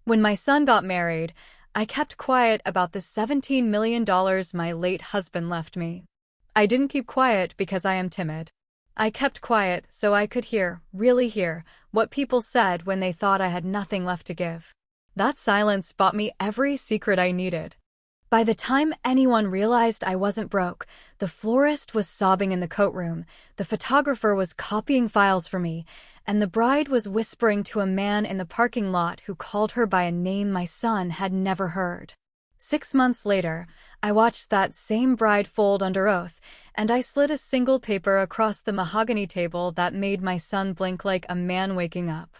When my son got married, I kept quiet about the $17 million my late husband left me. I didn't keep quiet because I am timid. I kept quiet so I could hear, really hear, what people said when they thought I had nothing left to give. That silence bought me every secret I needed. By the time anyone realized I wasn't broke, the florist was sobbing in the coat room, the photographer was copying files for me, and the bride was whispering to a man in the parking lot who called her by a name my son had never heard. 6 months later, I watched that same bride fold under oath, and I slid a single paper across the mahogany table that made my son blink like a man waking up.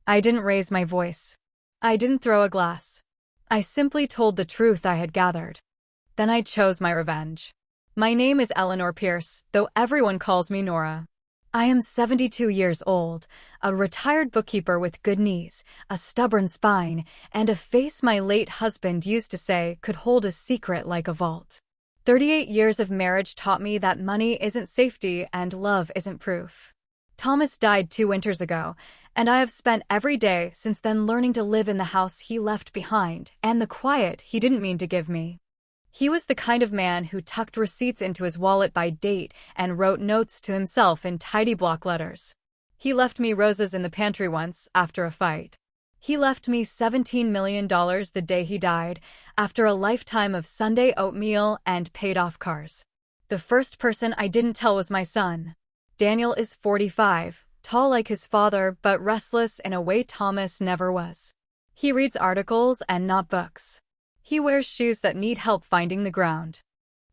I didn't raise my voice. I didn't throw a glass. I simply told the truth I had gathered. Then I chose my revenge. My name is Eleanor Pierce, though everyone calls me Nora. I am 72 years old, a retired bookkeeper with good knees, a stubborn spine, and a face my late husband used to say could hold a secret like a vault. 38 years of marriage taught me that money isn't safety and love isn't proof. Thomas died 2 winters ago, and I have spent every day since then learning to live in the house he left behind and the quiet he didn't mean to give me. He was the kind of man who tucked receipts into his wallet by date and wrote notes to himself in tidy block letters. He left me roses in the pantry once after a fight. He left me $17 million the day he died, after a lifetime of Sunday oatmeal and paid-off cars. The first person I didn't tell was my son. Daniel is 45, tall like his father but restless in a way Thomas never was. He reads articles and not books. He wears shoes that need help finding the ground.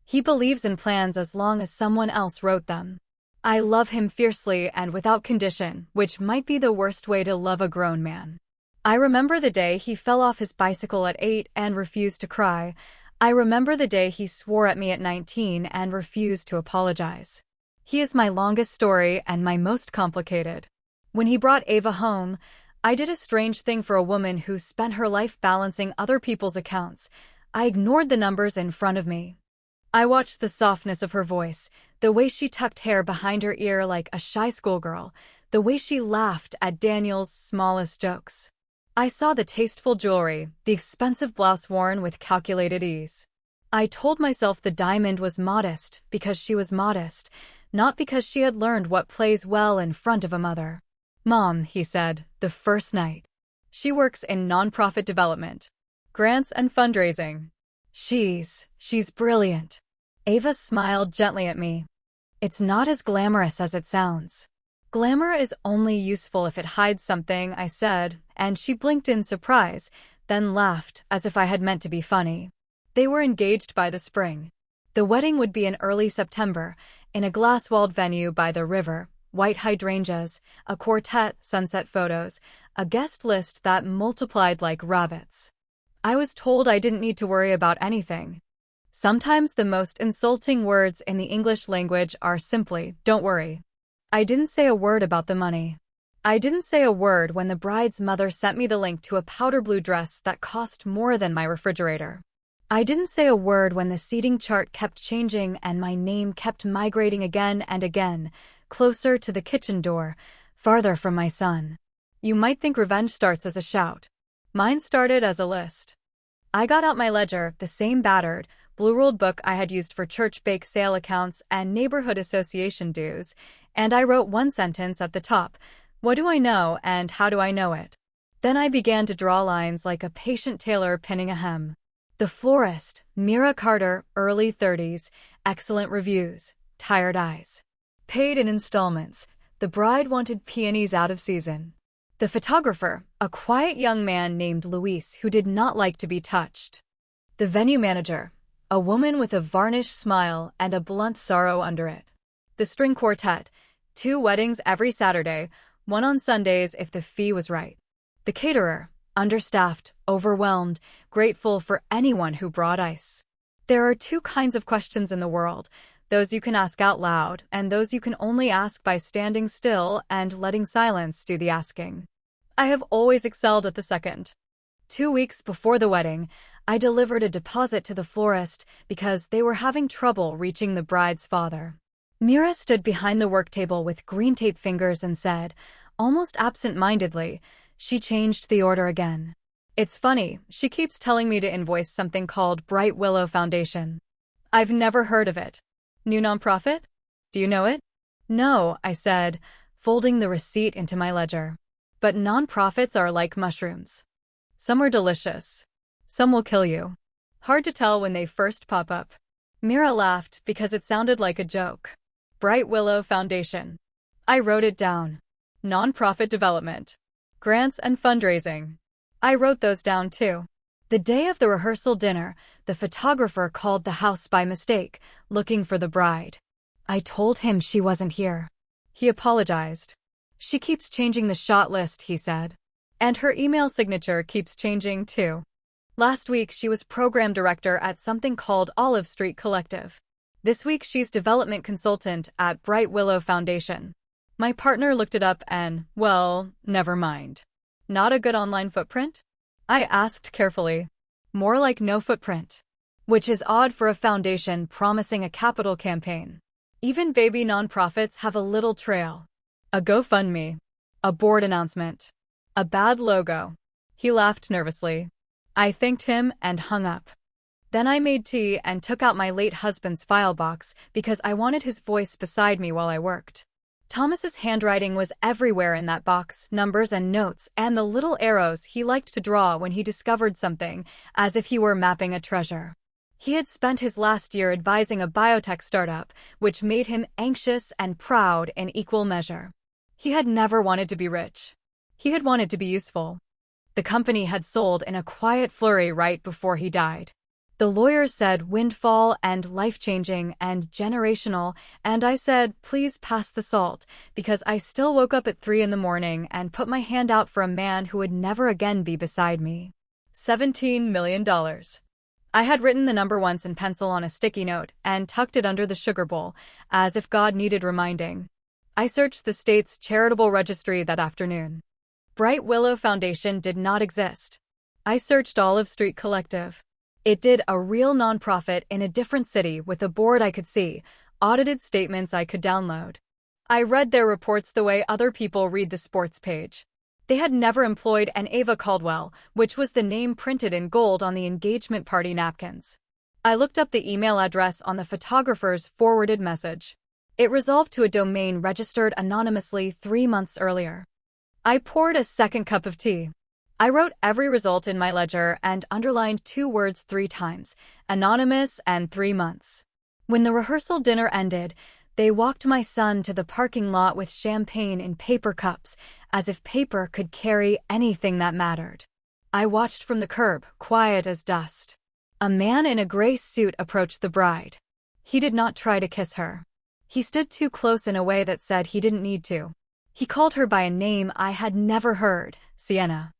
He believes in plans as long as someone else wrote them. I love him fiercely and without condition, which might be the worst way to love a grown man. I remember the day he fell off his bicycle at 8 and refused to cry. I remember the day he swore at me at 19 and refused to apologize. He is my longest story and my most complicated. When he brought Ava home, I did a strange thing for a woman who spent her life balancing other people's accounts. I ignored the numbers in front of me. I watched the softness of her voice, the way she tucked hair behind her ear like a shy schoolgirl, the way she laughed at Daniel's smallest jokes. I saw the tasteful jewelry, the expensive blouse worn with calculated ease. I told myself the diamond was modest because she was modest, not because she had learned what plays well in front of a mother. "Mom," he said, the first night. "She works in nonprofit development, grants and fundraising. She's brilliant." Ava smiled gently at me. "It's not as glamorous as it sounds." "Glamour is only useful if it hides something," I said, and she blinked in surprise, then laughed as if I had meant to be funny. They were engaged by the spring. The wedding would be in early September, in a glass-walled venue by the river. White hydrangeas, a quartet, sunset photos, a guest list that multiplied like rabbits. I was told I didn't need to worry about anything. Sometimes the most insulting words in the English language are simply, "Don't worry." I didn't say a word about the money. I didn't say a word when the bride's mother sent me the link to a powder blue dress that cost more than my refrigerator. I didn't say a word when the seating chart kept changing and my name kept migrating again and again, closer to the kitchen door, farther from my son. You might think revenge starts as a shout. Mine started as a list. I got out my ledger, the same battered, blue-ruled book I had used for church bake sale accounts and neighborhood association dues, and I wrote one sentence at the top: "What do I know and how do I know it?" Then I began to draw lines like a patient tailor pinning a hem. The florist, Mira Carter, early 30s, excellent reviews, tired eyes. Paid in installments, the bride wanted peonies out of season. The photographer, a quiet young man named Luis who did not like to be touched. The venue manager, a woman with a varnished smile and a blunt sorrow under it. The string quartet, 2 weddings every Saturday, 1 on Sundays if the fee was right. The caterer, understaffed, overwhelmed, grateful for anyone who brought ice. There are 2 kinds of questions in the world: those you can ask out loud, and those you can only ask by standing still and letting silence do the asking. I have always excelled at the second. 2 weeks before the wedding, I delivered a deposit to the florist because they were having trouble reaching the bride's father. Mira stood behind the work table with green tape fingers and said, almost absent-mindedly, "She changed the order again." It's funny, she keeps telling me to invoice something called Bright Willow Foundation. I've never heard of it. New nonprofit? Do you know it? No, I said, folding the receipt into my ledger. But nonprofits are like mushrooms. Some are delicious. Some will kill you. Hard to tell when they first pop up. Mira laughed because it sounded like a joke. Bright Willow Foundation. I wrote it down. Nonprofit development. Grants and fundraising. I wrote those down too. The day of the rehearsal dinner, the photographer called the house by mistake, looking for the bride. I told him she wasn't here. He apologized. She keeps changing the shot list, he said. And her email signature keeps changing too. Last week, she was program director at something called Olive Street Collective. This week, she's development consultant at Bright Willow Foundation. My partner looked it up and, well, never mind. Not a good online footprint? I asked carefully. More like no footprint. Which is odd for a foundation promising a capital campaign. Even baby nonprofits have a little trail. A GoFundMe. A board announcement. A bad logo. He laughed nervously. I thanked him and hung up. Then I made tea and took out my late husband's file box because I wanted his voice beside me while I worked. Thomas's handwriting was everywhere in that box, numbers and notes, and the little arrows he liked to draw when he discovered something, as if he were mapping a treasure. He had spent his last year advising a biotech startup, which made him anxious and proud in equal measure. He had never wanted to be rich. He had wanted to be useful. The company had sold in a quiet flurry right before he died. The lawyers said windfall and life-changing and generational, and I said, please pass the salt, because I still woke up at 3 a.m. and put my hand out for a man who would never again be beside me. $17 million. I had written the number once in pencil on a sticky note and tucked it under the sugar bowl, as if God needed reminding. I searched the state's charitable registry that afternoon. Bright Willow Foundation did not exist. I searched Olive Street Collective. It did, a real nonprofit in a different city with a board I could see, audited statements I could download. I read their reports the way other people read the sports page. They had never employed an Ava Caldwell, which was the name printed in gold on the engagement party napkins. I looked up the email address on the photographer's forwarded message. It resolved to a domain registered anonymously 3 months earlier. I poured a second cup of tea. I wrote every result in my ledger and underlined 2 words 3 times, anonymous and 3 months. When the rehearsal dinner ended, they walked my son to the parking lot with champagne in paper cups, as if paper could carry anything that mattered. I watched from the curb, quiet as dust. A man in a gray suit approached the bride. He did not try to kiss her. He stood too close in a way that said he didn't need to. He called her by a name I had never heard, Sienna.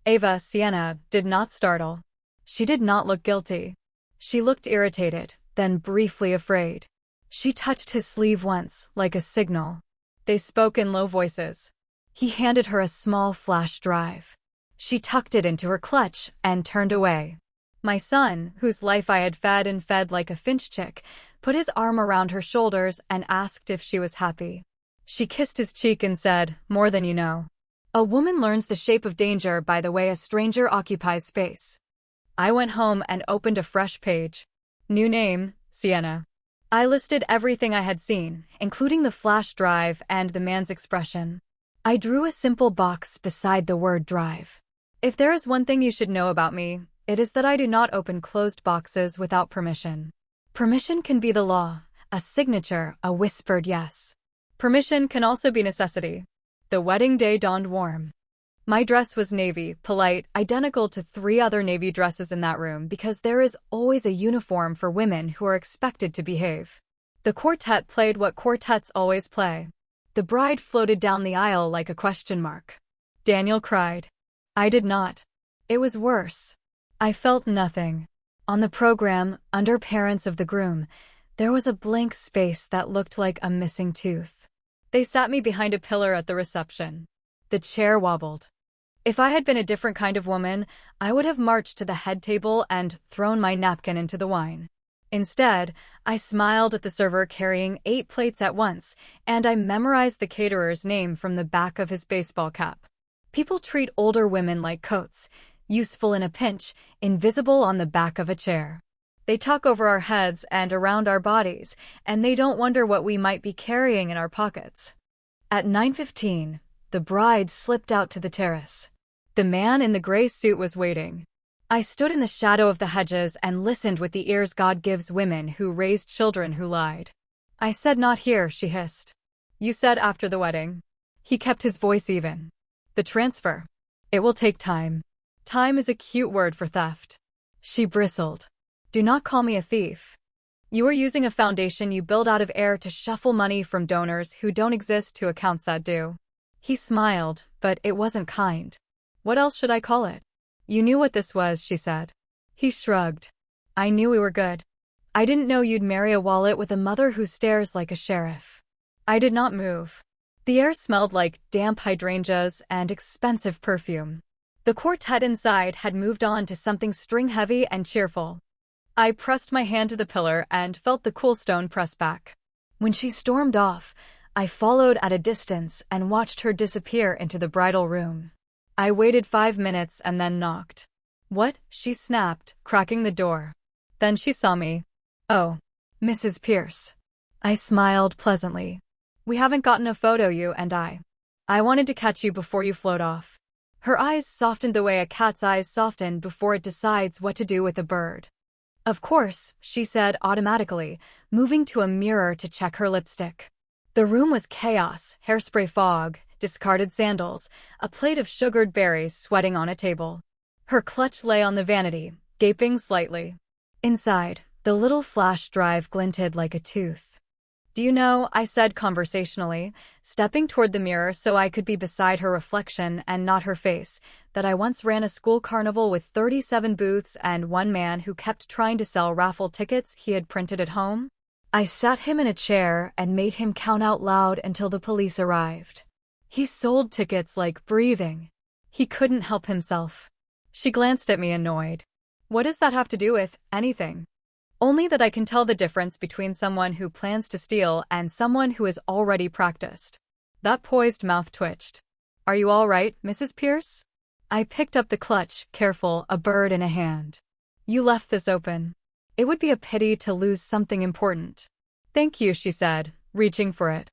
Ava, Sienna, did not startle. She did not look guilty. She looked irritated, then briefly afraid. She touched his sleeve once, like a signal. They spoke in low voices. He handed her a small flash drive. She tucked it into her clutch and turned away. My son, whose life I had fed like a finch chick, put his arm around her shoulders and asked if she was happy. She kissed his cheek and said, "More than you know." A woman learns the shape of danger by the way a stranger occupies space. I went home and opened a fresh page. New name, Sienna. I listed everything I had seen, including the flash drive and the man's expression. I drew a simple box beside the word drive. If there is one thing you should know about me, it is that I do not open closed boxes without permission. Permission can be the law, a signature, a whispered yes. Permission can also be necessity. The wedding day dawned warm. My dress was navy, polite, identical to 3 other navy dresses in that room because there is always a uniform for women who are expected to behave. The quartet played what quartets always play. The bride floated down the aisle like a question mark. Daniel cried. I did not. It was worse. I felt nothing. On the program, under parents of the groom, there was a blank space that looked like a missing tooth. They sat me behind a pillar at the reception. The chair wobbled. If I had been a different kind of woman, I would have marched to the head table and thrown my napkin into the wine. Instead, I smiled at the server carrying 8 plates at once, and I memorized the caterer's name from the back of his baseball cap. People treat older women like coats. Useful in a pinch, invisible on the back of a chair. They talk over our heads and around our bodies, and they don't wonder what we might be carrying in our pockets. At 9:15, the bride slipped out to the terrace. The man in the gray suit was waiting. I stood in the shadow of the hedges and listened with the ears God gives women who raised children who lied. I said, "Not here," she hissed. "You said after the wedding." He kept his voice even. "The transfer. It will take time." Time is a cute word for theft. She bristled. "Do not call me a thief. You are using a foundation you build out of air to shuffle money from donors who don't exist to accounts that do." He smiled, but it wasn't kind. "What else should I call it?" "You knew what this was," she said. He shrugged. "I knew we were good. I didn't know you'd marry a wallet with a mother who stares like a sheriff." I did not move. The air smelled like damp hydrangeas and expensive perfume. The quartet inside had moved on to something string-heavy and cheerful. I pressed my hand to the pillar and felt the cool stone press back. When she stormed off, I followed at a distance and watched her disappear into the bridal room. I waited 5 minutes and then knocked. "What?" she snapped, cracking the door. Then she saw me. "Oh, Mrs. Pierce." I smiled pleasantly. "We haven't gotten a photo, you and I. I wanted to catch you before you float off." Her eyes softened the way a cat's eyes soften before it decides what to do with a bird. "Of course," she said automatically, moving to a mirror to check her lipstick. The room was chaos, hairspray fog, discarded sandals, a plate of sugared berries sweating on a table. Her clutch lay on the vanity, gaping slightly. Inside, the little flash drive glinted like a tooth. "Do you know," I said conversationally, stepping toward the mirror so I could be beside her reflection and not her face, "that I once ran a school carnival with 37 booths and one man who kept trying to sell raffle tickets he had printed at home?" I sat him in a chair and made him count out loud until the police arrived. He sold tickets like breathing. He couldn't help himself. She glanced at me annoyed. "What does that have to do with anything?" "Only that I can tell the difference between someone who plans to steal and someone who is already practiced." That poised mouth twitched. "Are you all right, Mrs. Pierce?" I picked up the clutch, careful, a bird in a hand. "You left this open. It would be a pity to lose something important." "Thank you," she said, reaching for it.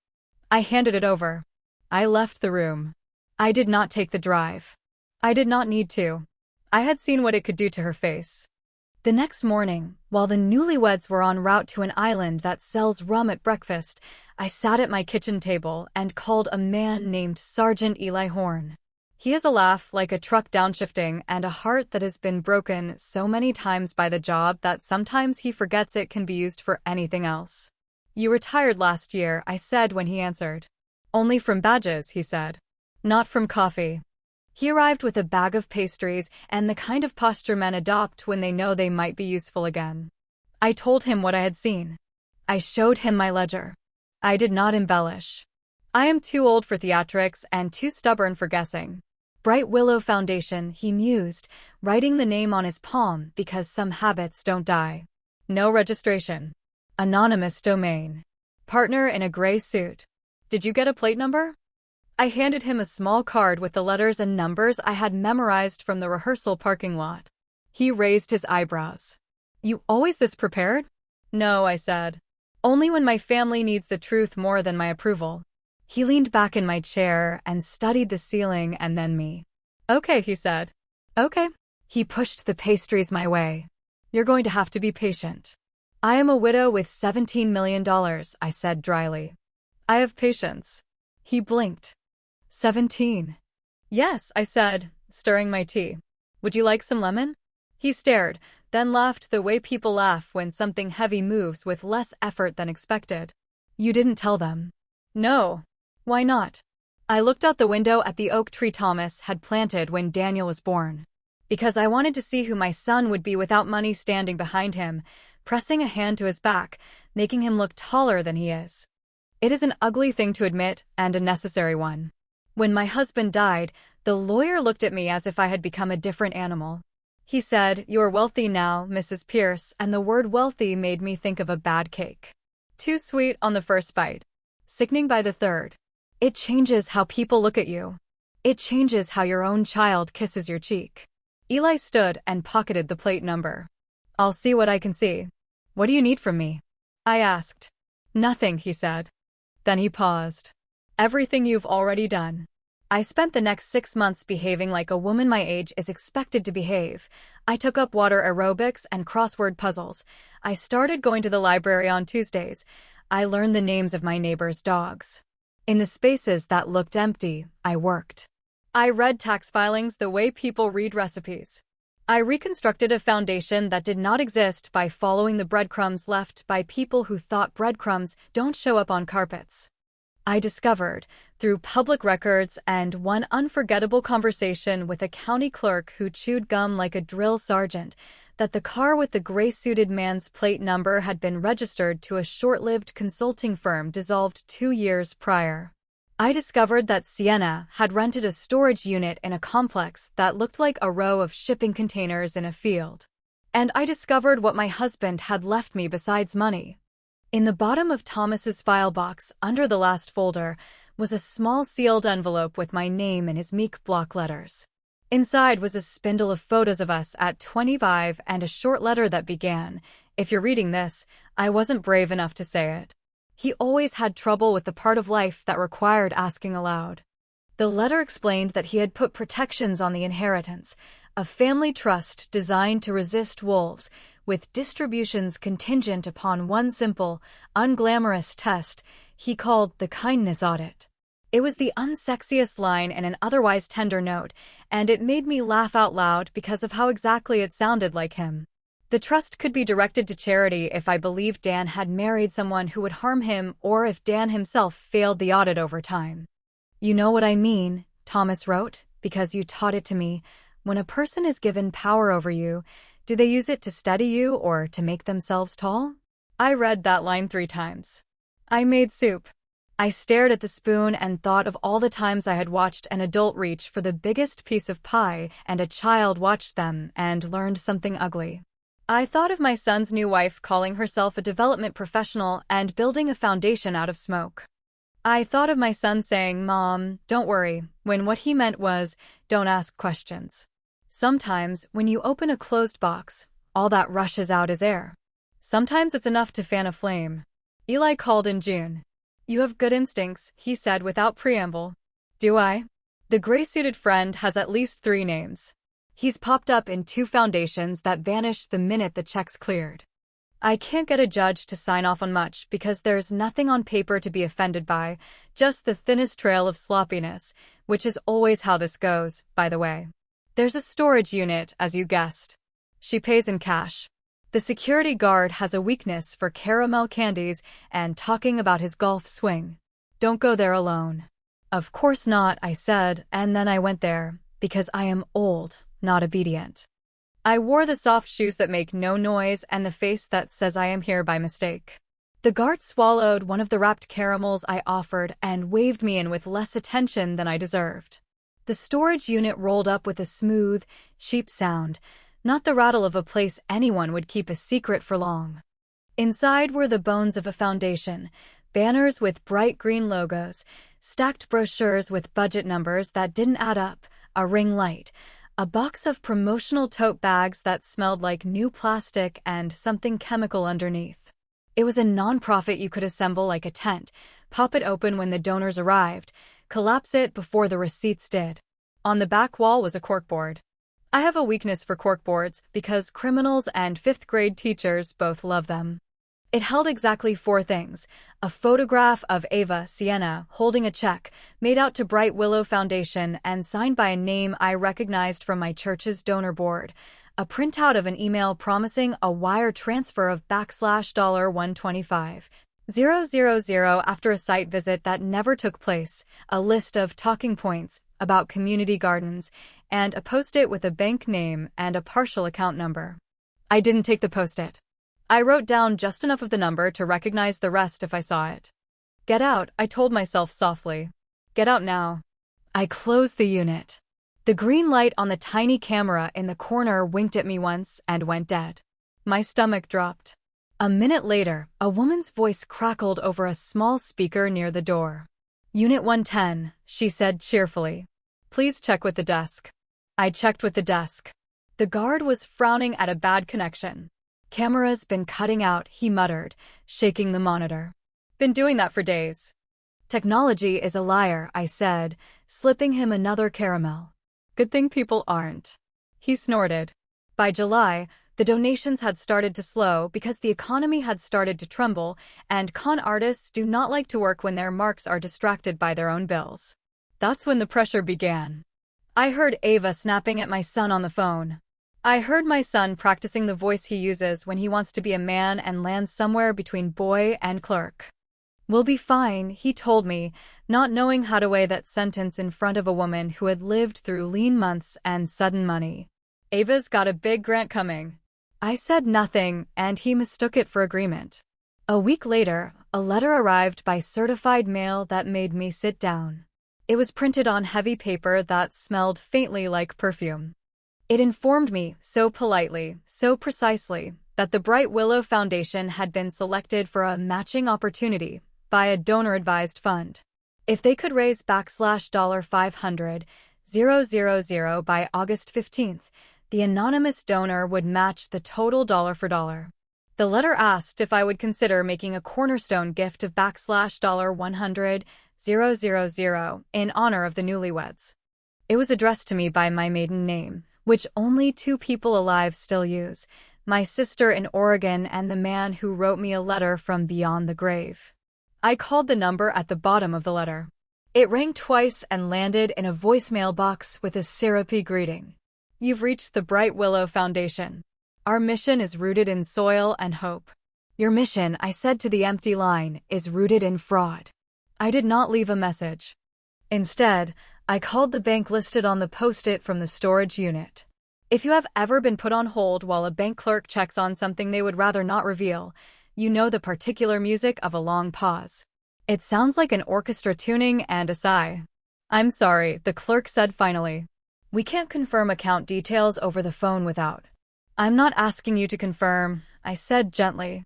I handed it over. I left the room. I did not take the drive. I did not need to. I had seen what it could do to her face. The next morning, while the newlyweds were en route to an island that sells rum at breakfast, I sat at my kitchen table and called a man named Sergeant Eli Horn. He has a laugh like a truck downshifting and a heart that has been broken so many times by the job that sometimes he forgets it can be used for anything else. "You retired last year," I said when he answered. "Only from badges," he said. "Not from coffee." He arrived with a bag of pastries and the kind of posture men adopt when they know they might be useful again. I told him what I had seen. I showed him my ledger. I did not embellish. I am too old for theatrics and too stubborn for guessing. "Bright Willow Foundation," he mused, writing the name on his palm because some habits don't die. "No registration. Anonymous domain. Partner in a gray suit. Did you get a plate number?" I handed him a small card with the letters and numbers I had memorized from the rehearsal parking lot. He raised his eyebrows. "You always this prepared?" "No," I said. "Only when my family needs the truth more than my approval." He leaned back in my chair and studied the ceiling and then me. "Okay," he said. "Okay." He pushed the pastries my way. "You're going to have to be patient." "I am a widow with $17 million, I said dryly. "I have patience." He blinked. 17. "Yes," I said, stirring my tea. "Would you like some lemon?" He stared, then laughed the way people laugh when something heavy moves with less effort than expected. "You didn't tell them?" "No." "Why not?" I looked out the window at the oak tree Thomas had planted when Daniel was born. "Because I wanted to see who my son would be without money standing behind him, pressing a hand to his back, making him look taller than he is. It is an ugly thing to admit, and a necessary one. When my husband died, the lawyer looked at me as if I had become a different animal. He said, "You are wealthy now, Mrs. Pierce," and the word wealthy made me think of a bad cake. Too sweet on the first bite. Sickening by the third. It changes how people look at you. It changes how your own child kisses your cheek. Eli stood and pocketed the plate number. I'll see what I can see. What do you need from me? I asked. Nothing, he said. Then he paused. Everything you've already done. I spent the next 6 months behaving like a woman my age is expected to behave. I took up water aerobics and crossword puzzles. I started going to the library on Tuesdays. I learned the names of my neighbors' dogs. In the spaces that looked empty, I worked. I read tax filings the way people read recipes. I reconstructed a foundation that did not exist by following the breadcrumbs left by people who thought breadcrumbs don't show up on carpets. I discovered, through public records and one unforgettable conversation with a county clerk who chewed gum like a drill sergeant, that the car with the gray-suited man's plate number had been registered to a short-lived consulting firm dissolved 2 years prior. I discovered that Sienna had rented a storage unit in a complex that looked like a row of shipping containers in a field. And I discovered what my husband had left me besides money. In the bottom of Thomas's file box, under the last folder, was a small sealed envelope with my name in his meek block letters. Inside was a spindle of photos of us at 25 and a short letter that began, "If you're reading this, I wasn't brave enough to say it." He always had trouble with the part of life that required asking aloud. The letter explained that he had put protections on the inheritance, a family trust designed to resist wolves, with distributions contingent upon one simple, unglamorous test he called the kindness audit. It was the unsexiest line in an otherwise tender note, and it made me laugh out loud because of how exactly it sounded like him. The trust could be directed to charity if I believed Dan had married someone who would harm him or if Dan himself failed the audit over time. "You know what I mean," Thomas wrote, "because you taught it to me. When a person is given power over you, do they use it to steady you or to make themselves tall?" I read that line 3 times. I made soup. I stared at the spoon and thought of all the times I had watched an adult reach for the biggest piece of pie and a child watched them and learned something ugly. I thought of my son's new wife calling herself a development professional and building a foundation out of smoke. I thought of my son saying, "Mom, don't worry," when what he meant was, "Don't ask questions." Sometimes, when you open a closed box, all that rushes out is air. Sometimes it's enough to fan a flame. Eli called in June. "You have good instincts," he said without preamble. "Do I?" The gray-suited friend has at least 3 names. He's popped up in 2 foundations that vanished the minute the checks cleared. I can't get a judge to sign off on much because there's nothing on paper to be offended by, just the thinnest trail of sloppiness, which is always how this goes, by the way. There's a storage unit, as you guessed. She pays in cash. The security guard has a weakness for caramel candies and talking about his golf swing. Don't go there alone. Of course not, I said, and then I went there, because I am old, not obedient. I wore the soft shoes that make no noise and the face that says I am here by mistake. The guard swallowed one of the wrapped caramels I offered and waved me in with less attention than I deserved. The storage unit rolled up with a smooth, cheap sound, not the rattle of a place anyone would keep a secret for long. Inside were the bones of a foundation, banners with bright green logos, stacked brochures with budget numbers that didn't add up, a ring light, a box of promotional tote bags that smelled like new plastic and something chemical underneath. It was a nonprofit you could assemble like a tent, pop it open when the donors arrived, collapse it before the receipts did. On the back wall was a corkboard. I have a weakness for corkboards because criminals and 5th-grade teachers both love them. It held exactly 4 things: a photograph of Ava Sienna holding a check made out to Bright Willow Foundation and signed by a name I recognized from my church's donor board, a printout of an email promising a wire transfer of $125,000 after a site visit that never took place, a list of talking points about community gardens, and a post-it with a bank name and a partial account number. I didn't take the post-it. I wrote down just enough of the number to recognize the rest if I saw it. "Get out," I told myself softly. "Get out now." I closed the unit. The green light on the tiny camera in the corner winked at me once and went dead. My stomach dropped. A minute later, a woman's voice crackled over a small speaker near the door. "Unit 110, she said cheerfully. "Please check with the desk." I checked with the desk. The guard was frowning at a bad connection. "Camera's been cutting out," he muttered, shaking the monitor. "Been doing that for days." "Technology is a liar," I said, slipping him another caramel. "Good thing people aren't." He snorted. By July, the donations had started to slow because the economy had started to tremble, and con artists do not like to work when their marks are distracted by their own bills. That's when the pressure began. I heard Ava snapping at my son on the phone. I heard my son practicing the voice he uses when he wants to be a man and lands somewhere between boy and clerk. "We'll be fine," he told me, not knowing how to weigh that sentence in front of a woman who had lived through lean months and sudden money. "Ava's got a big grant coming." I said nothing, and he mistook it for agreement. A week later, a letter arrived by certified mail that made me sit down. It was printed on heavy paper that smelled faintly like perfume. It informed me, so politely, so precisely, that the Bright Willow Foundation had been selected for a matching opportunity by a donor-advised fund. If they could raise $500,000 by August 15th, the anonymous donor would match the total dollar for dollar. The letter asked if I would consider making a cornerstone gift of $100,000 in honor of the newlyweds. It was addressed to me by my maiden name, which only 2 people alive still use, my sister in Oregon and the man who wrote me a letter from beyond the grave. I called the number at the bottom of the letter. It rang twice and landed in a voicemail box with a syrupy greeting. "You've reached the Bright Willow Foundation. Our mission is rooted in soil and hope." "Your mission," I said to the empty line, "is rooted in fraud." I did not leave a message. Instead, I called the bank listed on the post-it from the storage unit. If you have ever been put on hold while a bank clerk checks on something they would rather not reveal, you know the particular music of a long pause. It sounds like an orchestra tuning and a sigh. "I'm sorry," the clerk said finally. "We can't confirm account details over the phone without." "I'm not asking you to confirm," I said gently.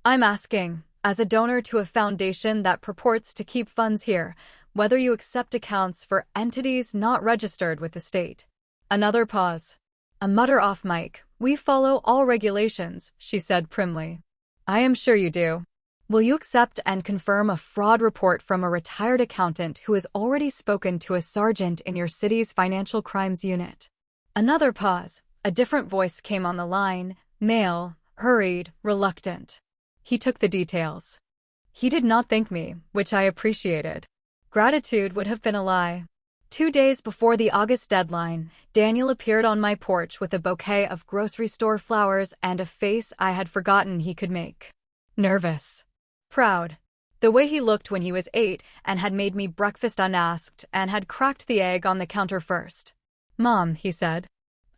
"I'm asking, as a donor to a foundation that purports to keep funds here, whether you accept accounts for entities not registered with the state." Another pause. A mutter off mic. "We follow all regulations," she said primly. "I am sure you do. Will you accept and confirm a fraud report from a retired accountant who has already spoken to a sergeant in your city's financial crimes unit?" Another pause. A different voice came on the line, male, hurried, reluctant. He took the details. He did not thank me, which I appreciated. Gratitude would have been a lie. 2 days before the August deadline, Daniel appeared on my porch with a bouquet of grocery store flowers and a face I had forgotten he could make. Nervous. Proud. The way he looked when he was 8 and had made me breakfast unasked and had cracked the egg on the counter first. "Mom," he said,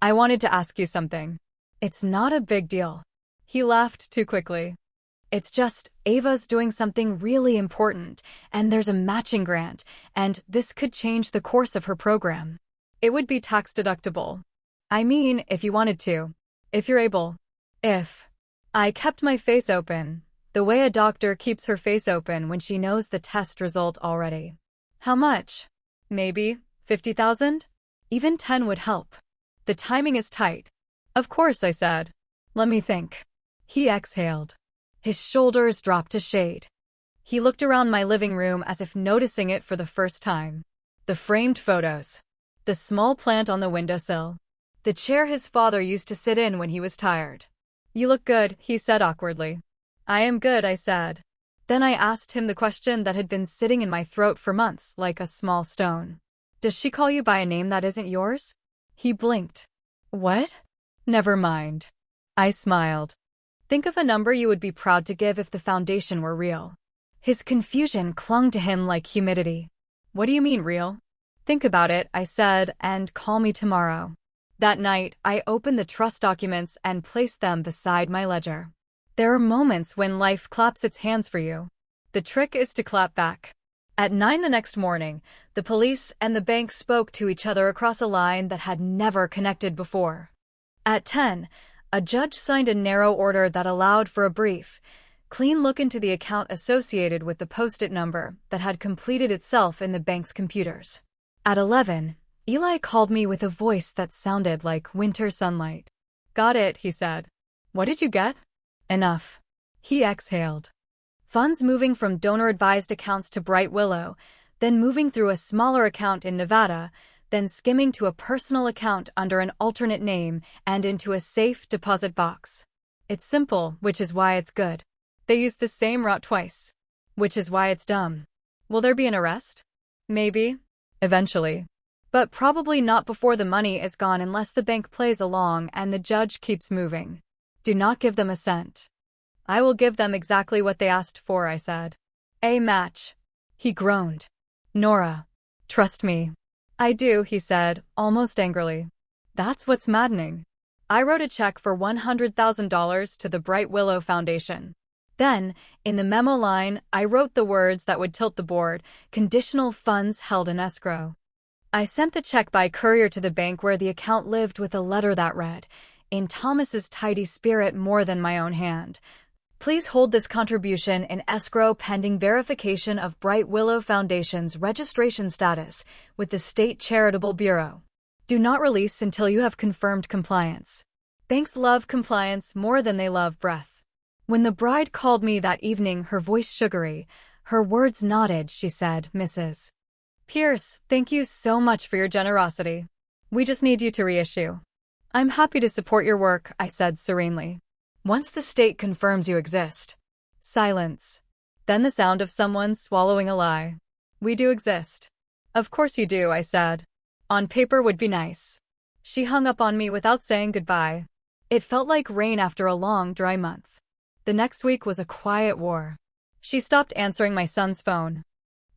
"I wanted to ask you something." "It's not a big deal." He laughed too quickly. "It's just, Ava's doing something really important, and there's a matching grant, and this could change the course of her program. It would be tax deductible. I mean, if you wanted to. If you're able. If." I kept my face open, the way a doctor keeps her face open when she knows the test result already. "How much?" "Maybe 50,000? Even 10 would help. The timing is tight." "Of course," I said. "Let me think." He exhaled. His shoulders dropped a shade. He looked around my living room as if noticing it for the first time. The framed photos. The small plant on the windowsill. The chair his father used to sit in when he was tired. "You look good," he said awkwardly. "I am good," I said. Then I asked him the question that had been sitting in my throat for months like a small stone. "Does she call you by a name that isn't yours?" He blinked. "What?" "Never mind." I smiled. "Think of a number you would be proud to give if the foundation were real." His confusion clung to him like humidity. "What do you mean, real?" "Think about it," I said, "and call me tomorrow." That night, I opened the trust documents and placed them beside my ledger. There are moments when life claps its hands for you. The trick is to clap back. At 9 the next morning, the police and the bank spoke to each other across a line that had never connected before. At 10, a judge signed a narrow order that allowed for a brief, clean look into the account associated with the post-it number that had completed itself in the bank's computers. At 11, Eli called me with a voice that sounded like winter sunlight. Got it, he said. What did you get? Enough. He exhaled. Funds moving from donor-advised accounts to Bright Willow, then moving through a smaller account in Nevada, then skimming to a personal account under an alternate name and into a safe deposit box. It's simple, which is why it's good. They used the same route twice, which is why it's dumb. Will there be an arrest? Maybe. Eventually. But probably not before the money is gone unless the bank plays along and the judge keeps moving. Do not give them a cent. I will give them exactly what they asked for, I said. A match. He groaned. Nora. Trust me. I do, he said, almost angrily. That's what's maddening. I wrote a check for $100,000 to the Bright Willow Foundation. Then, in the memo line, I wrote the words that would tilt the board, conditional funds held in escrow. I sent the check by courier to the bank where the account lived with a letter that read, in Thomas's tidy spirit more than my own hand. Please hold this contribution in escrow pending verification of Bright Willow Foundation's registration status with the State Charitable Bureau. Do not release until you have confirmed compliance. Banks love compliance more than they love breath. When the bride called me that evening, her voice sugary, her words knotted, she said, Mrs. Pierce, thank you so much for your generosity. We just need you to reissue. I'm happy to support your work, I said serenely. Once the state confirms you exist. Silence. Then the sound of someone swallowing a lie. We do exist. Of course you do, I said. On paper would be nice. She hung up on me without saying goodbye. It felt like rain after a long, dry month. The next week was a quiet war. She stopped answering my son's phone.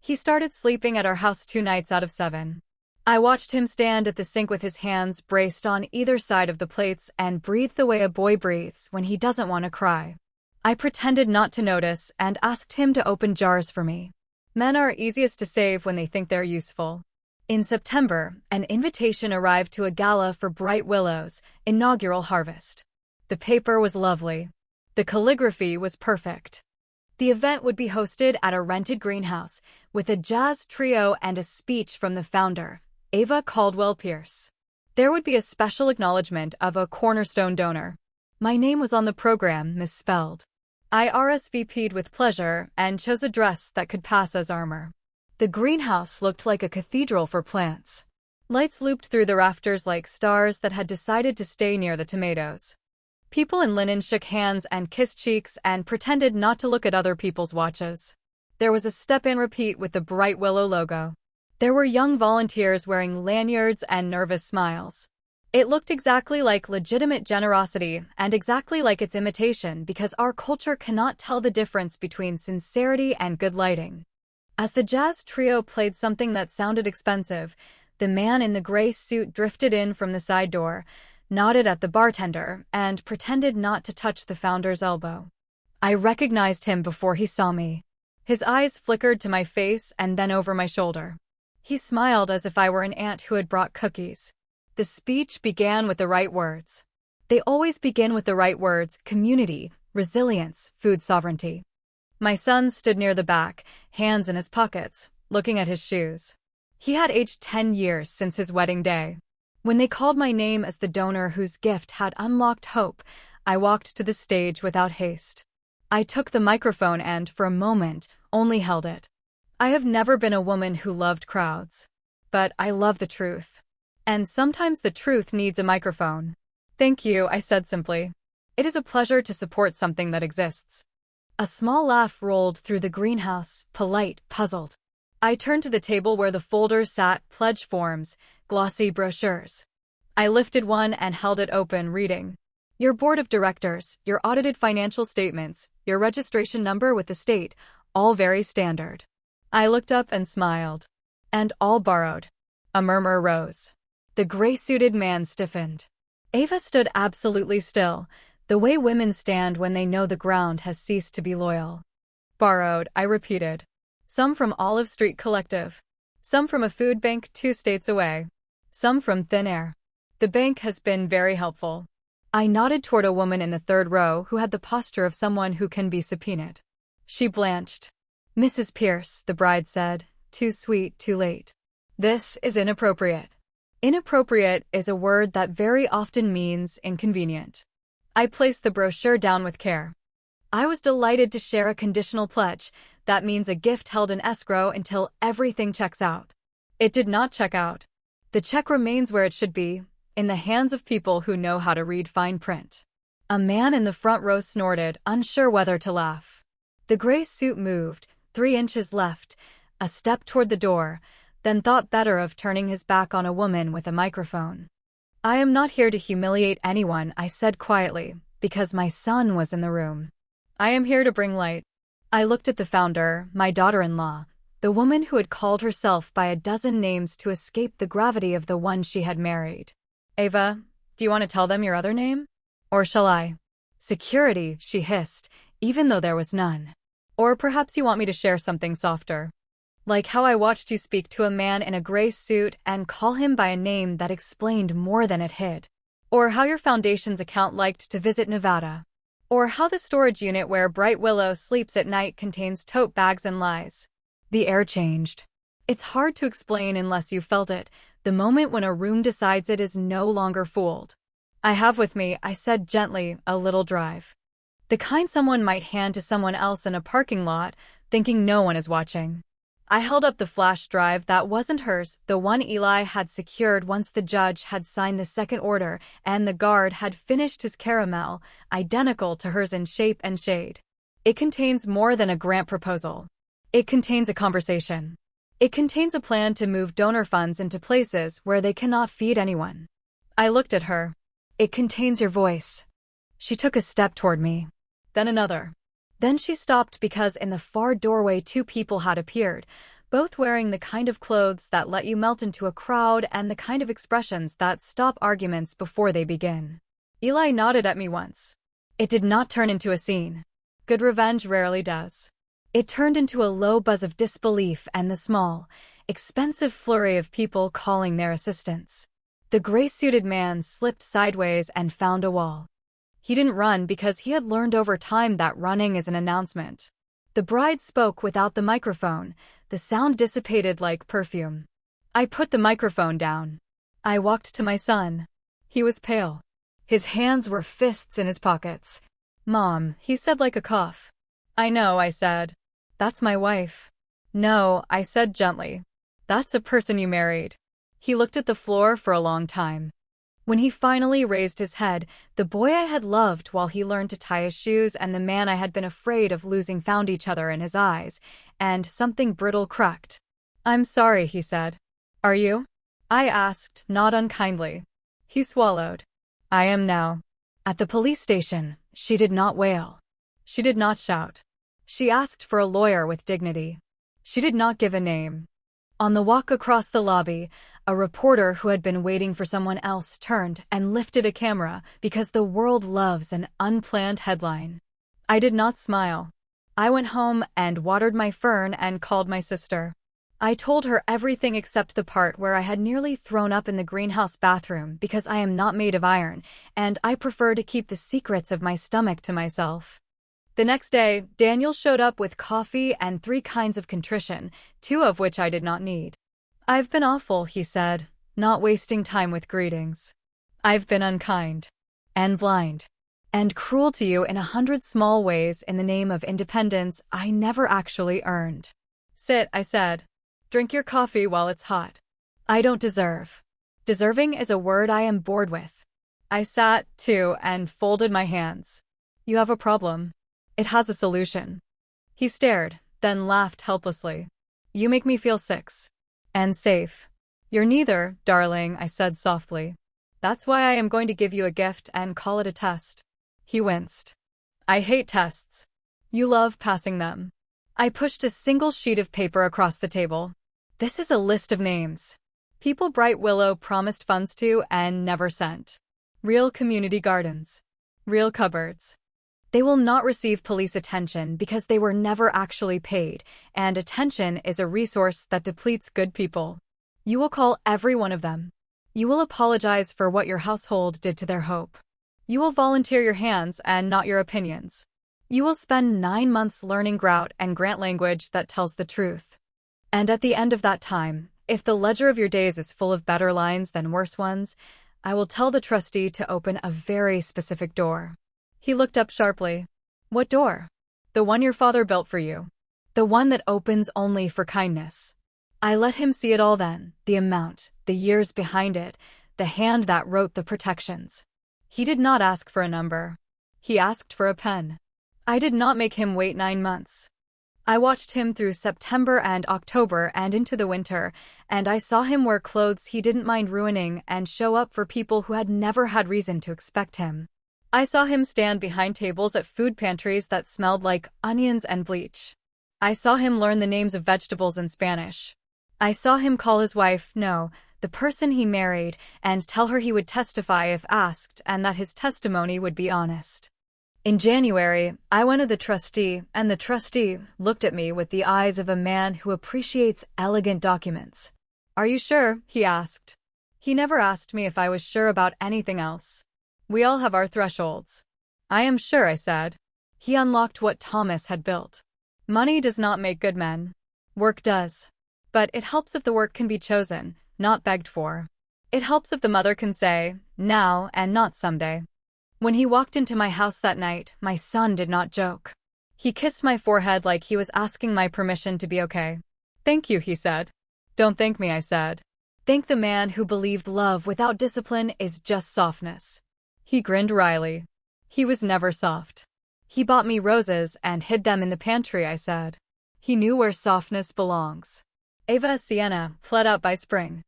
He started sleeping at our house 2 nights out of 7. I watched him stand at the sink with his hands braced on either side of the plates and breathe the way a boy breathes when he doesn't want to cry. I pretended not to notice and asked him to open jars for me. Men are easiest to save when they think they're useful. In September, an invitation arrived to a gala for Bright Willow's inaugural harvest. The paper was lovely. The calligraphy was perfect. The event would be hosted at a rented greenhouse with a jazz trio and a speech from the founder, Ava Caldwell Pierce. There would be a special acknowledgement of a cornerstone donor. My name was on the program, misspelled. I RSVP'd with pleasure and chose a dress that could pass as armor. The greenhouse looked like a cathedral for plants. Lights looped through the rafters like stars that had decided to stay near the tomatoes. People in linen shook hands and kissed cheeks and pretended not to look at other people's watches. There was a step-and-repeat with the Bright Willow logo. There were young volunteers wearing lanyards and nervous smiles. It looked exactly like legitimate generosity and exactly like its imitation because our culture cannot tell the difference between sincerity and good lighting. As the jazz trio played something that sounded expensive, the man in the gray suit drifted in from the side door, nodded at the bartender, and pretended not to touch the founder's elbow. I recognized him before he saw me. His eyes flickered to my face and then over my shoulder. He smiled as if I were an aunt who had brought cookies. The speech began with the right words. They always begin with the right words: community, resilience, food sovereignty. My son stood near the back, hands in his pockets, looking at his shoes. He had aged 10 years since his wedding day. When they called my name as the donor whose gift had unlocked hope, I walked to the stage without haste. I took the microphone and, for a moment, only held it. I have never been a woman who loved crowds. But I love the truth. And sometimes the truth needs a microphone. Thank you, I said simply. It is a pleasure to support something that exists. A small laugh rolled through the greenhouse, polite, puzzled. I turned to the table where the folders sat, pledge forms, glossy brochures. I lifted one and held it open, reading. Your board of directors, your audited financial statements, your registration number with the state, all very standard. I looked up and smiled. And all borrowed. A murmur rose. The gray-suited man stiffened. Ava stood absolutely still, the way women stand when they know the ground has ceased to be loyal. Borrowed, I repeated. Some from Olive Street Collective. Some from a food bank 2 states away. Some from thin air. The bank has been very helpful. I nodded toward a woman in the 3rd row who had the posture of someone who can be subpoenaed. She blanched. Mrs. Pierce, the bride said, too sweet, too late. This is inappropriate. Inappropriate is a word that very often means inconvenient. I placed the brochure down with care. I was delighted to share a conditional pledge. That means a gift held in escrow until everything checks out. It did not check out. The check remains where it should be, in the hands of people who know how to read fine print. A man in the front row snorted, unsure whether to laugh. The gray suit moved, 3 inches left, a step toward the door, then thought better of turning his back on a woman with a microphone. I am not here to humiliate anyone, I said quietly, because my son was in the room. I am here to bring light. I looked at the founder, my daughter-in-law, the woman who had called herself by a dozen names to escape the gravity of the one she had married. Ava, do you want to tell them your other name? Or shall I? Security, she hissed, even though there was none. Or perhaps you want me to share something softer. Like how I watched you speak to a man in a gray suit and call him by a name that explained more than it hid. Or how your foundation's account liked to visit Nevada. Or how the storage unit where Bright Willow sleeps at night contains tote bags and lies. The air changed. It's hard to explain unless you felt it, the moment when a room decides it is no longer fooled. I have with me, I said gently, a little drive. The kind someone might hand to someone else in a parking lot, thinking no one is watching. I held up the flash drive that wasn't hers, the one Eli had secured once the judge had signed the second order and the guard had finished his caramel, identical to hers in shape and shade. It contains more than a grant proposal. It contains a conversation. It contains a plan to move donor funds into places where they cannot feed anyone. I looked at her. It contains your voice. She took a step toward me. Then another. Then she stopped because in the far doorway 2 people had appeared, both wearing the kind of clothes that let you melt into a crowd and the kind of expressions that stop arguments before they begin. Eli nodded at me once. It did not turn into a scene. Good revenge rarely does. It turned into a low buzz of disbelief and the small, expensive flurry of people calling their assistance. The gray-suited man slipped sideways and found a wall. He didn't run because he had learned over time that running is an announcement. The bride spoke without the microphone. The sound dissipated like perfume. I put the microphone down. I walked to my son. He was pale. His hands were fists in his pockets. Mom, he said like a cough. I know, I said. That's my wife. No, I said gently. That's a person you married. He looked at the floor for a long time. When he finally raised his head, the boy I had loved while he learned to tie his shoes and the man I had been afraid of losing found each other in his eyes, and something brittle cracked. I'm sorry, he said. Are you? I asked, not unkindly. He swallowed. I am now. At the police station, she did not wail. She did not shout. She asked for a lawyer with dignity. She did not give a name. On the walk across the lobby, a reporter who had been waiting for someone else turned and lifted a camera because the world loves an unplanned headline. I did not smile. I went home and watered my fern and called my sister. I told her everything except the part where I had nearly thrown up in the greenhouse bathroom because I am not made of iron, and I prefer to keep the secrets of my stomach to myself. The next day, Daniel showed up with coffee and 3 kinds of contrition, 2 of which I did not need. I've been awful, he said, not wasting time with greetings. I've been unkind. And blind. And cruel to you in 100 small ways in the name of independence I never actually earned. Sit, I said. Drink your coffee while it's hot. I don't deserve. Deserving is a word I am bored with. I sat, too, and folded my hands. You have a problem. It has a solution. He stared, then laughed helplessly. You make me feel 6. And safe. You're neither, darling, I said softly. That's why I am going to give you a gift and call it a test. He winced. I hate tests. You love passing them. I pushed a single sheet of paper across the table. This is a list of names. People Bright Willow promised funds to and never sent. Real community gardens. Real cupboards. They will not receive police attention because they were never actually paid, and attention is a resource that depletes good people. You will call every one of them. You will apologize for what your household did to their hope. You will volunteer your hands and not your opinions. You will spend 9 months learning grout and grant language that tells the truth. And at the end of that time, If the ledger of your days is full of better lines than worse ones, I will tell the trustee to open a very specific door. He looked up sharply. What door? The one your father built for you. The one that opens only for kindness. I let him see it all then, the amount, the years behind it, the hand that wrote the protections. He did not ask for a number. He asked for a pen. I did not make him wait 9 months. I watched him through September and October and into the winter, and I saw him wear clothes he didn't mind ruining and show up for people who had never had reason to expect him. I saw him stand behind tables at food pantries that smelled like onions and bleach. I saw him learn the names of vegetables in Spanish. I saw him call his wife, no, the person he married, and tell her he would testify if asked and that his testimony would be honest. In January, I went to the trustee, and the trustee looked at me with the eyes of a man who appreciates elegant documents. Are you sure? He asked. He never asked me if I was sure about anything else. We all have our thresholds. I am sure, I said. He unlocked what Thomas had built. Money does not make good men. Work does. But it helps if the work can be chosen, not begged for. It helps if the mother can say, now and not someday. When he walked into my house that night, my son did not joke. He kissed my forehead like he was asking my permission to be okay. Thank you, he said. Don't thank me, I said. Thank the man who believed love without discipline is just softness. He grinned wryly. He was never soft. He bought me roses and hid them in the pantry, I said. He knew where softness belongs. Ava Sienna fled out by spring.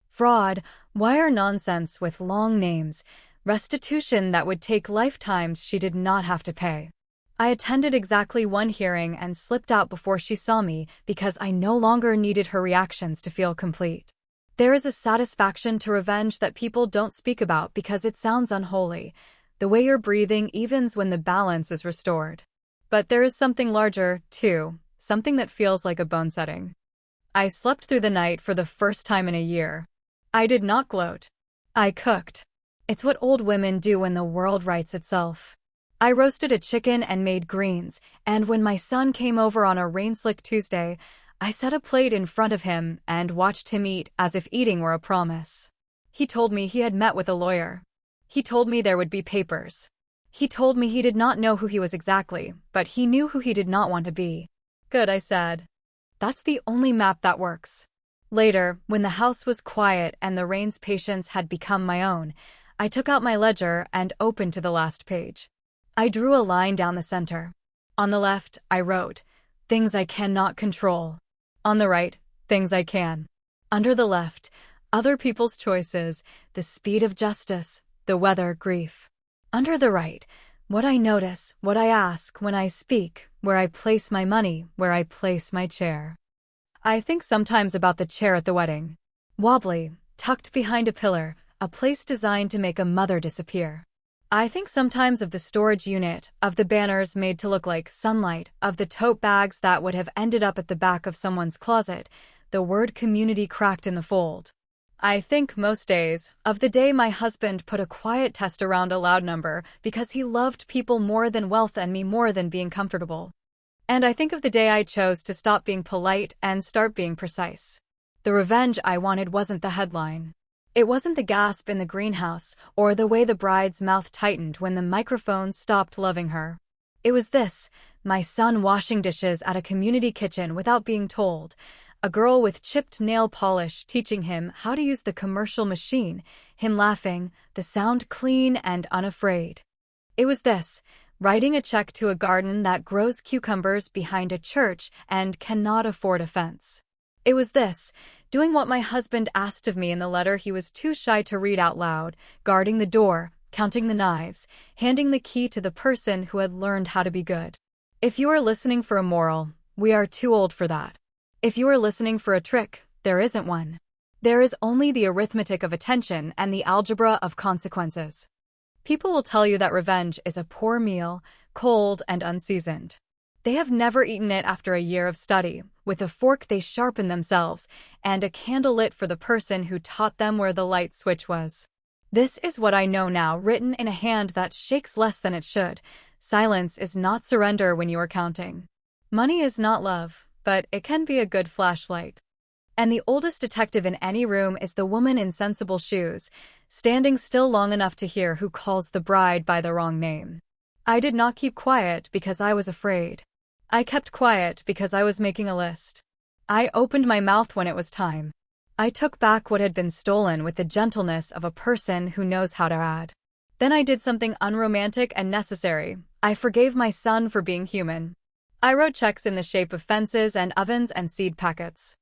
Fraud, wire nonsense with long names, restitution that would take lifetimes she did not have to pay. I attended exactly 1 hearing and slipped out before she saw me because I no longer needed her reactions to feel complete. There is a satisfaction to revenge that people don't speak about because it sounds unholy, the way your breathing evens when the balance is restored. But there is something larger, too, something that feels like a bone setting. I slept through the night for the first time in a year. I did not gloat. I cooked. It's what old women do when the world rights itself. I roasted a chicken and made greens, and when my son came over on a rain-slick Tuesday, I set a plate in front of him and watched him eat as if eating were a promise. He told me he had met with a lawyer. He told me there would be papers. He told me he did not know who he was exactly, but he knew who he did not want to be. Good, I said. That's the only map that works. Later, when the house was quiet and the rain's patience had become my own, I took out my ledger and opened to the last page. I drew a line down the center. On the left, I wrote, things I cannot control. On the right, things I can. Under the left, other people's choices, the speed of justice, the weather, grief. Under the right, what I notice, what I ask when I speak, where I place my money, where I place my chair. I think sometimes about the chair at the wedding. Wobbly, tucked behind a pillar, a place designed to make a mother disappear. I think sometimes of the storage unit, of the banners made to look like sunlight, of the tote bags that would have ended up at the back of someone's closet, the word community cracked in the fold. I think most days of the day my husband put a quiet test around a loud number because he loved people more than wealth and me more than being comfortable. And I think of the day I chose to stop being polite and start being precise. The revenge I wanted wasn't the headline. It wasn't the gasp in the greenhouse or the way the bride's mouth tightened when the microphone stopped loving her. It was this, my son washing dishes at a community kitchen without being told, a girl with chipped nail polish teaching him how to use the commercial machine, him laughing, the sound clean and unafraid. It was this, writing a check to a garden that grows cucumbers behind a church and cannot afford a fence. It was this, doing what my husband asked of me in the letter he was too shy to read out loud, guarding the door, counting the knives, handing the key to the person who had learned how to be good. If you are listening for a moral, we are too old for that. If you are listening for a trick, there isn't one. There is only the arithmetic of attention and the algebra of consequences. People will tell you that revenge is a poor meal, cold and unseasoned. They have never eaten it after a year of study. With a fork they sharpen themselves, and a candle lit for the person who taught them where the light switch was. This is what I know now, written in a hand that shakes less than it should. Silence is not surrender when you are counting. Money is not love, but it can be a good flashlight. And the oldest detective in any room is the woman in sensible shoes, standing still long enough to hear who calls the bride by the wrong name. I did not keep quiet because I was afraid. I kept quiet because I was making a list. I opened my mouth when it was time. I took back what had been stolen with the gentleness of a person who knows how to add. Then I did something unromantic and necessary. I forgave my son for being human. I wrote checks in the shape of fences and ovens and seed packets.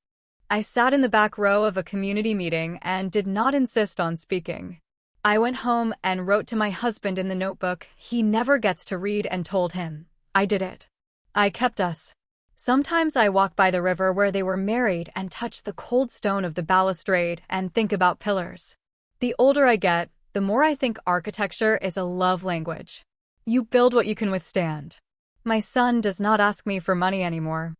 I sat in the back row of a community meeting and did not insist on speaking. I went home and wrote to my husband in the notebook he never gets to read and told him. I did it. I kept us. Sometimes I walk by the river where they were married and touch the cold stone of the balustrade and think about pillars. The older I get, the more I think architecture is a love language. You build what you can withstand. My son does not ask me for money anymore.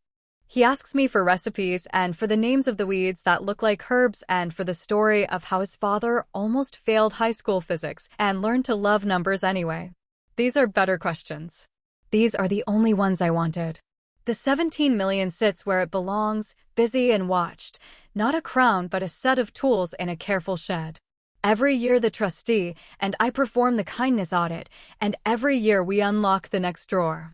He asks me for recipes and for the names of the weeds that look like herbs and for the story of how his father almost failed high school physics and learned to love numbers anyway. These are better questions. These are the only ones I wanted. The 17 million sits where it belongs, busy and watched, not a crown but a set of tools in a careful shed. Every year the trustee and I perform the kindness audit, and every year we unlock the next drawer.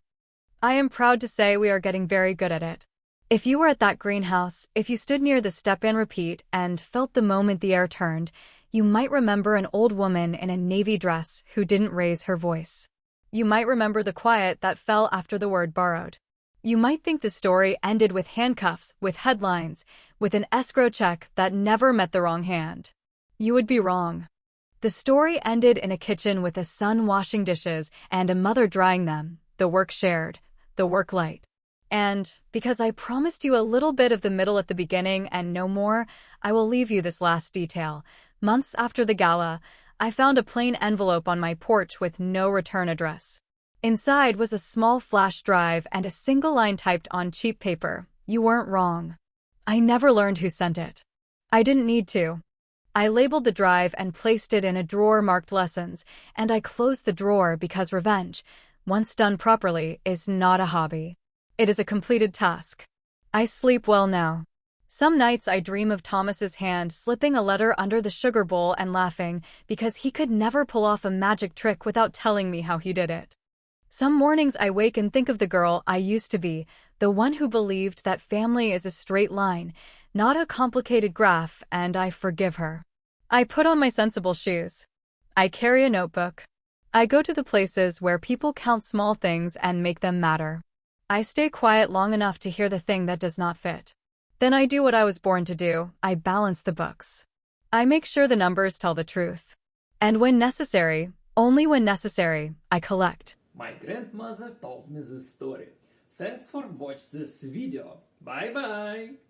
I am proud to say we are getting very good at it. If you were at that greenhouse, if you stood near the step and repeat and felt the moment the air turned, you might remember an old woman in a navy dress who didn't raise her voice. You might remember the quiet that fell after the word borrowed. You might think the story ended with handcuffs, with headlines, with an escrow check that never met the wrong hand. You would be wrong. The story ended in a kitchen with a son washing dishes and a mother drying them, the work shared, the work light. And, because I promised you a little bit of the middle at the beginning and no more, I will leave you this last detail. Months after the gala, I found a plain envelope on my porch with no return address. Inside was a small flash drive and a single line typed on cheap paper. You weren't wrong. I never learned who sent it. I didn't need to. I labeled the drive and placed it in a drawer marked lessons, and I closed the drawer because revenge, once done properly, is not a hobby. It is a completed task. I sleep well now. Some nights I dream of Thomas's hand slipping a letter under the sugar bowl and laughing because he could never pull off a magic trick without telling me how he did it. Some mornings I wake and think of the girl I used to be, the one who believed that family is a straight line, not a complicated graph, and I forgive her. I put on my sensible shoes. I carry a notebook. I go to the places where people count small things and make them matter. I stay quiet long enough to hear the thing that does not fit. Then I do what I was born to do. I balance the books. I make sure the numbers tell the truth. And when necessary, only when necessary, I collect. My grandmother told me this story. Thanks for watching this video. Bye bye!